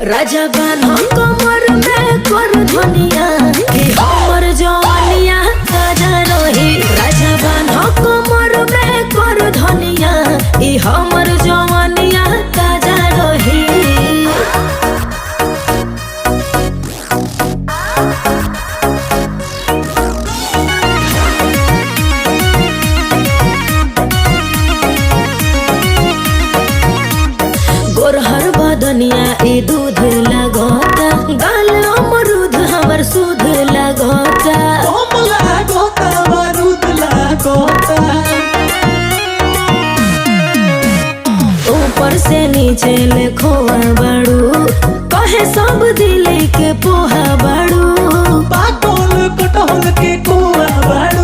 राजा बान्हो कमर में कर धनिया कि हमर जवानिया ताजा रही। राजा बान्हो कमर में कर धनिया कि हमर जवानिया ताजा रही। गोरहर बदनिया ई दूध लगता, गाल अमरूद हमर सूद लगता। ऊपर से नीचे ले खोआ बड़ू, कहे सब दिल के पोहा बड़ू। पागल कटहल के कुआ बड़ू।